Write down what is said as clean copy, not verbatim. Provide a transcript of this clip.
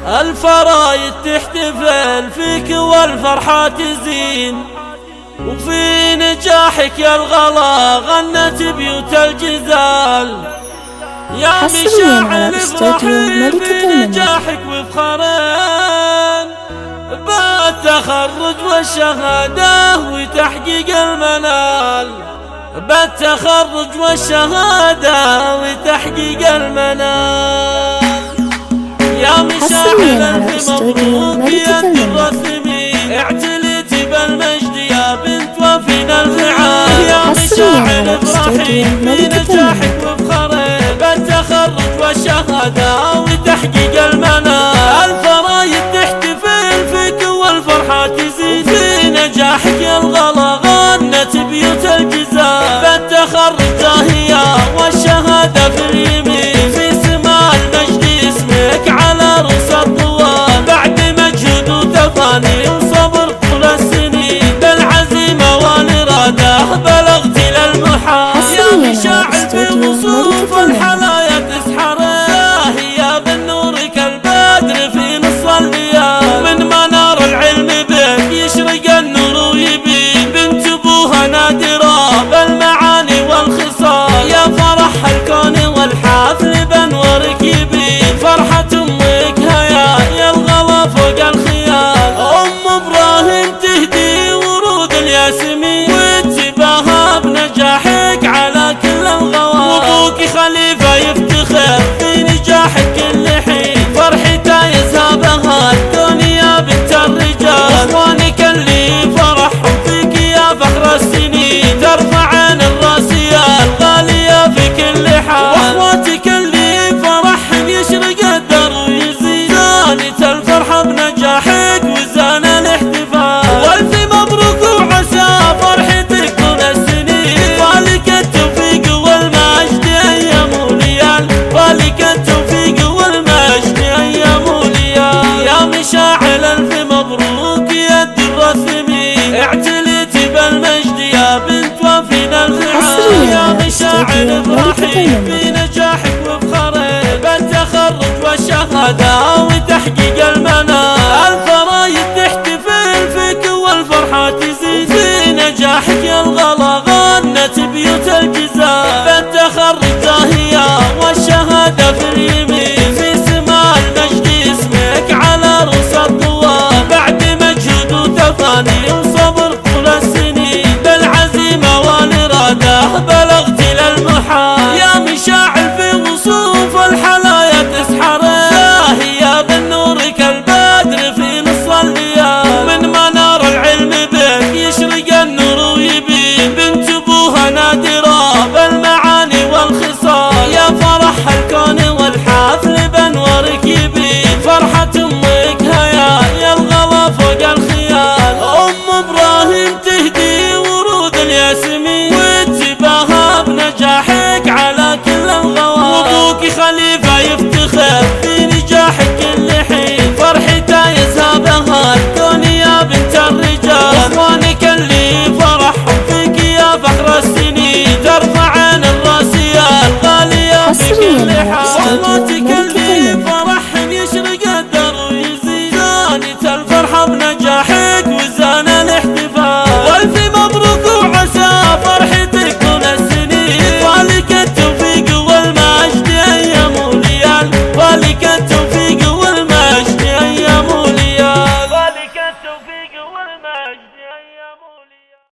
الفرايد تحتفل فيك والفرحة تزين، وفي نجاحك يا الغلا غنت بيوت الجزال. يا مشاعل افرحي في نجاحك وفخرين، بالتخرج والشهادة وتحقيق المنال، بالتخرج والشهادة وتحقيق المنال. يا مشاعل الف مبروك يا الرسمي، اعتليتي بالمجد يا بنت وفينا الفعال. يا مشاعل افرحي في نجاحك وفخرين، بالتخرج والشهادة وتحقيق المنال. الفرايد تحتفل فيك والفرحة تزيد، في نجاحك يا الغلا غنت بيوت الجزال. بالتخرج زاهية والشهادة في اليمين، في سماء المجد اسمك على رؤوس الطوال. بعد مجهود وتفاني وصبر طول السنين، بالعزيمة والإرادة بلغت للمحال. يا مشاعل في وصوف الحلايا تسحرين، زاهية بالنور كالبدر في نص الليال. من منار العلم بك يشرق النور ويبين، بنت ابوها نادرة بالمعاني والخصال. يا فرح الكون والحفل بانورك يبين، فرحة امك هيا يا الغلا فوق الخيال. ام ابراهيم تهدي ورود الياسمين، واتباها بنجاحك على كل الغوال. وابوك خليفة يفتخر في نجاحك كل حين، فرحته يذهبها الدنيا بنت الرجال. اخوانك اللي فرحهم فيك يا فخر السنين، ترفعن الراسية الغالية في كل حال. واخواتك اللي فرحهم يشرق الدر ويزيد، زانت الفرحة بنجاحك وزان الاحتفال. والف مبروك وعسى فرحتك طول السنين، فالك التوفيق والمجد ايام وليال، فالك التوفيق والمجد ايام وليال. يا مشاعل الف مبروك يا الرسمي، اعتليتي بالمجد يا بنت وفينا الفعال. يا مشاعل افرحي في نجاحك وفخرين، بالتخرج والشهادة وتحقيق المنال. الفرايد تحتفل فيك والفرحة تزيد، في نجاحك يا الغلا غنت بيوت الجزال. بالتخرج زاهية والشهادة في اليمين، في سماء المجد اسمك على رؤوس الطوال. بعد مجهود وتفاني وصبر طول السنين، بالعزيمة والإرادة بلغت للمحال. يا مشاعل في وصوف الحلايا تسحرين، زاهية بالنور كالبدر في نص الليال. من منار العلم بك يشرق النور ويبين، بنت ابوها نادرة بالمعاني والخصال. يا فرح الكون والحفل بانورك يبين، فرحة امك هيا يا الغلا فوق الخيال. ام ابراهيم تهدي ورود الياسمين، واتباها بنجاحك على كل الغوال. وابوك خليفة يفتخر في نجاحك كل حين، فرحته يذهبها الدنيا بنت الرجال. اخوانك اللي فرحهم فيك يا فخر السنين، ترفعن الراسية الغالية في كل حال. واخواتك اللي